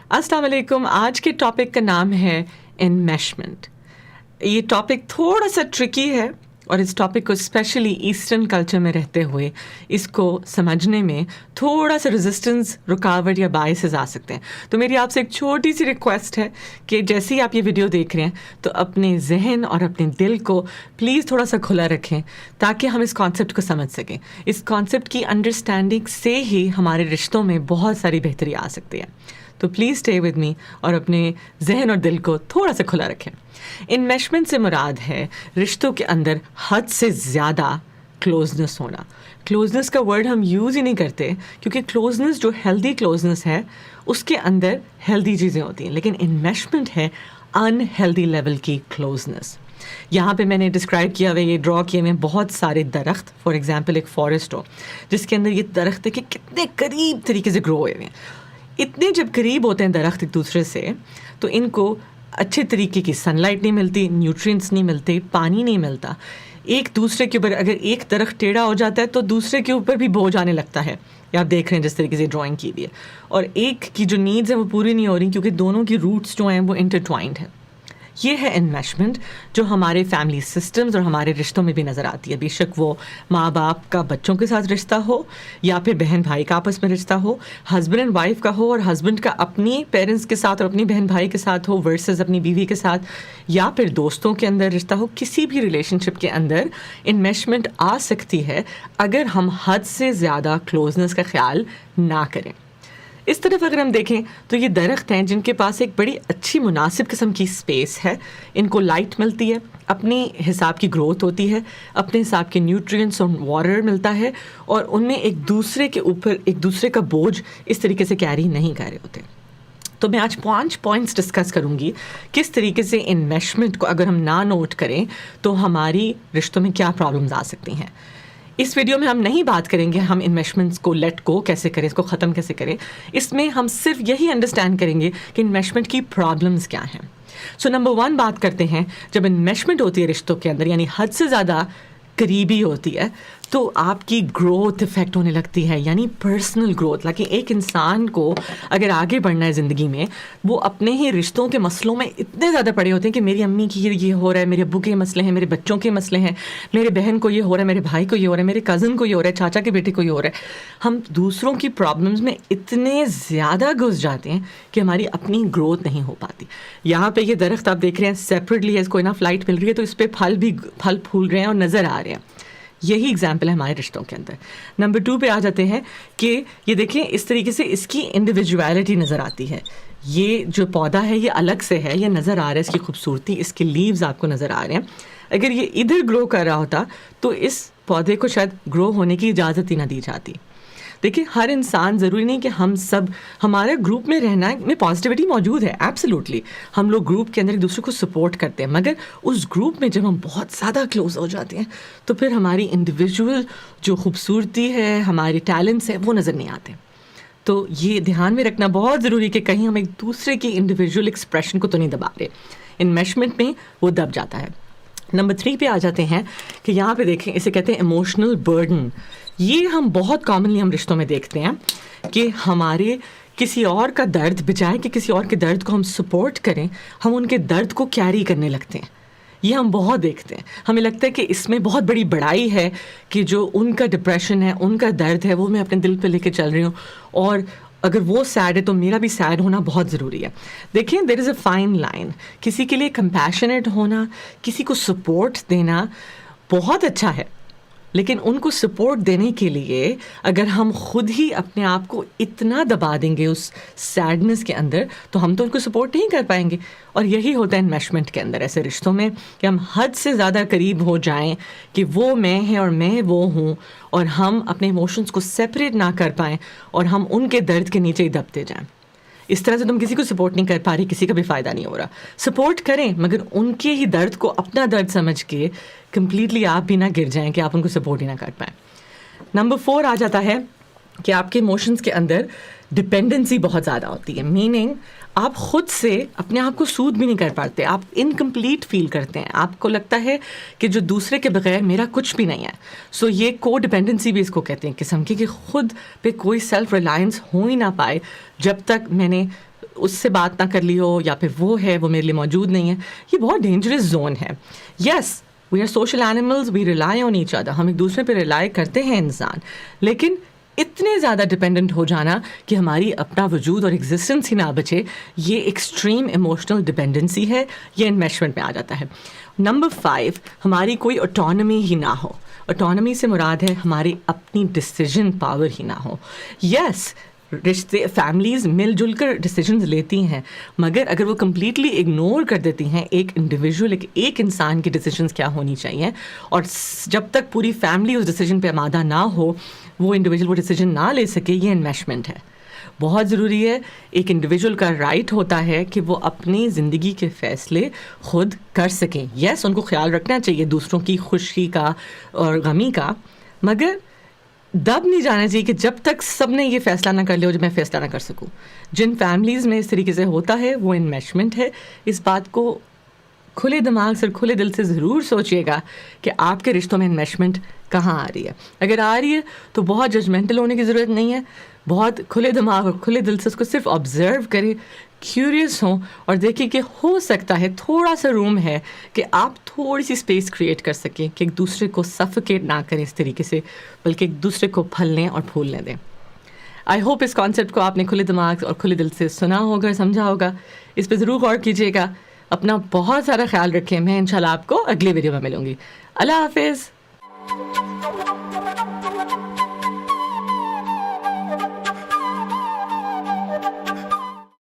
अस्सलाम वालेकुम। आज के टॉपिक का नाम है इनमेशमेंट। ये टॉपिक थोड़ा सा ट्रिकी है और इस टॉपिक को स्पेशली ईस्टर्न कल्चर में रहते हुए इसको समझने में थोड़ा सा रेजिस्टेंस, रुकावट या बायसेस आ सकते हैं। तो मेरी आपसे एक छोटी सी रिक्वेस्ट है कि जैसे ही आप ये वीडियो देख रहे हैं तो अपने जहन और अपने दिल को प्लीज़ थोड़ा सा खुला रखें ताकि हम इस कॉन्सेप्ट को समझ सकें। इस कॉन्सेप्ट की अंडरस्टैंडिंग से ही हमारे रिश्तों में बहुत सारी बेहतरी आ सकती है। तो प्लीज़ स्टे विद मी और अपने जहन और दिल को थोड़ा सा खुला रखें। इनमेशमेंट से मुराद है रिश्तों के अंदर हद से ज़्यादा क्लोजनेस होना। क्लोजनेस का वर्ड हम यूज़ ही नहीं करते क्योंकि क्लोजनेस, जो हेल्दी क्लोजनेस है, उसके अंदर हेल्दी चीज़ें होती हैं, लेकिन इनमेशमेंट है अनहेल्दी लेवल की क्लोजनेस। यहाँ पे मैंने डिस्क्राइब किया हुआ, ये ड्रॉ किए हुए बहुत सारे दरख्त। फॉर एग्जांपल एक फॉरेस्ट हो जिसके अंदर ये दरख्त है कि कितने करीब तरीके से ग्रो हुए हैं। इतने जब करीब होते हैं दरख्त एक दूसरे से तो इनको अच्छे तरीके की सनलाइट नहीं मिलती, न्यूट्रिएंट्स नहीं मिलते, पानी नहीं मिलता। एक दूसरे के ऊपर अगर एक दरख्त टेढ़ा हो जाता है तो दूसरे के ऊपर भी बोझ आने लगता है। आप देख रहे हैं जिस तरीके से ड्राइंग की हुई है, और एक की जो नीड्स हैं वो पूरी नहीं हो रही क्योंकि दोनों की रूट्स जो हैं वो इंटरट्वाइंड हैं। ये है इनमेशमेंट जो हमारे फैमिली सिस्टम्स और हमारे रिश्तों में भी नज़र आती है। बेशक वो माँ बाप का बच्चों के साथ रिश्ता हो या फिर बहन भाई का आपस में रिश्ता हो, हस्बैंड एंड वाइफ का हो और हस्बैंड का अपनी पेरेंट्स के साथ और अपनी बहन भाई के साथ हो वर्सेस अपनी बीवी के साथ, या फिर दोस्तों के अंदर रिश्ता हो। किसी भी रिलेशनशिप के अंदर इनमेशमेंट आ सकती है अगर हम हद से ज़्यादा क्लोजनेस का ख्याल ना करें। इस तरफ अगर हम देखें तो ये दरख्त हैं जिनके पास एक बड़ी अच्छी मुनासिब किस्म की स्पेस है, इनको लाइट मिलती है, अपने हिसाब की ग्रोथ होती है, अपने हिसाब के न्यूट्रिएंट्स और वाटर मिलता है, और उनमें एक दूसरे के ऊपर एक दूसरे का बोझ इस तरीके से कैरी नहीं कर रहे होते। तो मैं आज 5 पॉइंट्स डिस्कस करूंगी किस तरीके से इनमेशमेंट को अगर हम ना नोट करें तो हमारी रिश्तों में क्या प्रॉब्लम्स आ सकती हैं। इस वीडियो में हम नहीं बात करेंगे हम इन्वेस्टमेंट्स को लेट गो कैसे करें, इसको ख़त्म कैसे करें। इसमें हम सिर्फ यही अंडरस्टैंड करेंगे कि इन्वेस्टमेंट की प्रॉब्लम्स क्या हैं। सो नंबर 1 बात करते हैं, जब इन्वेस्टमेंट होती है रिश्तों के अंदर, यानी हद से ज़्यादा करीबी होती है, तो आपकी ग्रोथ इफेक्ट होने लगती है, यानी पर्सनल ग्रोथ। लाकि एक इंसान को अगर आगे बढ़ना है ज़िंदगी में, वो अपने ही रिश्तों के मसलों में इतने ज़्यादा पड़े होते हैं कि मेरी अम्मी की ये हो रहा है, मेरे अब्बू के मसले हैं, मेरे बच्चों के मसले हैं, मेरे बहन को ये हो रहा है, मेरे भाई को ये हो रहा है, मेरे कज़न को ये हो रहा है, चाचा के बेटे को ये हो रहा है। हम दूसरों की प्रॉब्लम्स में इतने ज़्यादा घुस जाते हैं कि हमारी अपनी ग्रोथ नहीं हो पाती। यहाँ पर ये दरख्त आप देख रहे हैं सेपरेटली है, इसको इनफ लाइट मिल रही है तो इस पर फल फूल रहे हैं और नज़र आ रहे हैं। यही एग्जाम्पल है हमारे रिश्तों के अंदर। नंबर 2 पे आ जाते हैं कि ये देखिए इस तरीके से इसकी इंडिविजुअलिटी नज़र आती है। ये जो पौधा है ये अलग से है, ये नज़र आ रहा है, इसकी खूबसूरती, इसके लीव्स आपको नज़र आ रहे हैं। अगर ये इधर ग्रो कर रहा होता तो इस पौधे को शायद ग्रो होने की इजाज़त ही ना दी जाती। देखिए हर इंसान, ज़रूरी नहीं कि हम सब, हमारे ग्रुप में रहना में पॉजिटिविटी मौजूद है, एब्सोल्युटली। हम लोग ग्रुप के अंदर एक दूसरे को सपोर्ट करते हैं, मगर उस ग्रुप में जब हम बहुत ज़्यादा क्लोज हो जाते हैं तो फिर हमारी इंडिविजुअल जो खूबसूरती है, हमारे टैलेंट्स हैं, वो नज़र नहीं आते। तो ये ध्यान में रखना बहुत ज़रूरी कि कहीं हम एक दूसरे की इंडिविजुअल एक्सप्रेशन को तो नहीं दबा रहे। इन्वेस्टमेंट में वो दब जाता है। नंबर 3 पे आ जाते हैं कि यहाँ पे देखें, इसे कहते हैं इमोशनल बर्डन। ये हम बहुत कॉमनली हम रिश्तों में देखते हैं कि हमारे किसी और का दर्द, बजाय कि किसी और के दर्द को हम सपोर्ट करें, हम उनके दर्द को कैरी करने लगते हैं। ये हम बहुत देखते हैं। हमें लगता है कि इसमें बहुत बड़ी बड़ाई है कि जो उनका डिप्रेशन है, उनका दर्द है, वो मैं अपने दिल पे लेके चल रही हूँ, और अगर वो सैड है तो मेरा भी सैड होना बहुत ज़रूरी है। देखिए there is a fine line. किसी के लिए कंपैशनेट होना, किसी को सपोर्ट देना बहुत अच्छा है, लेकिन उनको सपोर्ट देने के लिए अगर हम खुद ही अपने आप को इतना दबा देंगे उस सैडनेस के अंदर, तो हम तो उनको सपोर्ट नहीं कर पाएंगे। और यही होता है इन्वेस्टमेंट के अंदर, ऐसे रिश्तों में, कि हम हद से ज़्यादा करीब हो जाएं कि वो मैं है और मैं वो हूँ, और हम अपने इमोशंस को सेपरेट ना कर पाएँ और हम उनके दर्द के नीचे ही दबते जाएं। इस तरह से तुम किसी को सपोर्ट नहीं कर पा रही, किसी का भी फ़ायदा नहीं हो रहा। सपोर्ट करें, मगर उनके ही दर्द को अपना दर्द समझ के कम्प्लीटली आप भी ना गिर जाएं कि आप उनको सपोर्ट ही ना कर पाएँ। नंबर 4 आ जाता है कि आपके इमोशंस के अंदर डिपेंडेंसी बहुत ज़्यादा होती है। मीनिंग آپ خود سے اپنے آپ کو سود بھی نہیں کر پاتے, آپ انکمپلیٹ فیل کرتے ہیں, آپ کو لگتا ہے کہ جو دوسرے کے بغیر میرا کچھ بھی نہیں ہے. سو یہ کو ڈپینڈنسی بھی اس کو کہتے ہیں قسم کی, کہ خود پہ کوئی سیلف ریلائنس ہو ہی نہ پائے جب تک میں نے اس سے بات نہ کر لی ہو, یا پھر وہ ہے وہ میرے لیے موجود نہیں ہے. یہ بہت ڈینجرس زون ہے. Yes we are social animals, we rely on each other, ہم ایک دوسرے پہ ریلائی کرتے ہیں انسان, لیکن اتنے زیادہ ڈپینڈنٹ ہو جانا کہ ہماری اپنا وجود اور ایگزسٹنس ہی نہ بچے, یہ ایکسٹریم ایموشنل ڈپینڈنسی ہے, یہ انمیشمنٹ میں آ جاتا ہے. نمبر 5, ہماری کوئی آٹونمی ہی نہ ہو. آٹونمی سے مراد ہے ہماری اپنی ڈسیزن پاور ہی نہ ہو. یس رشتے فیملیز مل جل کر ڈیسیجنز لیتی ہیں, مگر اگر وہ کمپلیٹلی اگنور کر دیتی ہیں ایک انڈیویجول, ایک انسان کی ڈیسیجنز کیا ہونی چاہیے, اور جب تک پوری فیملی اس ڈیسیجن پہ آمادہ نہ ہو, وہ انڈیویجول وہ ڈیسیجن نہ لے سکے, یہ انمیشمنٹ ہے. بہت ضروری ہے. ایک انڈیویجول کا رائٹ ہوتا ہے کہ وہ اپنی زندگی کے فیصلے خود کر سکیں. یس ان کو خیال رکھنا چاہیے دوسروں کی خوشی کا اور غمی کا, مگر دب نہیں جانا چاہیے کہ جب تک سب نے یہ فیصلہ نہ کر لیا جو میں فیصلہ نہ کر سکوں. جن فیملیز میں اس طریقے سے ہوتا ہے وہ انمیشمنٹ ہے. اس بات کو کھلے دماغ سے کھلے دل سے ضرور سوچیے گا کہ آپ کے رشتوں میں انمیشمنٹ کہاں آ رہی ہے. اگر آ رہی ہے تو بہت ججمنٹل ہونے کی ضرورت نہیں ہے, بہت کھلے دماغ اور کھلے دل سے اس کو صرف آبزرو کریں, کیوریس ہوں اور دیکھیں کہ ہو سکتا ہے تھوڑا سا روم ہے کہ آپ تھوڑی سی اسپیس کریٹ کر سکیں کہ ایک دوسرے کو سفوکیٹ نہ کریں اس طریقے سے, بلکہ ایک دوسرے کو پھلنے اور پھولنے دیں. آئی ہوپ اس کانسیپٹ کو آپ نے کھلے دماغ اور کھلے دل سے سنا ہوگا, سمجھا ہوگا. اس پہ ضرور غور کیجیے گا. اپنا بہت سارا خیال رکھیں. میں انشاءاللہ آپ کو اگلے ویڈیو میں ملوں گی. اللہ حافظ.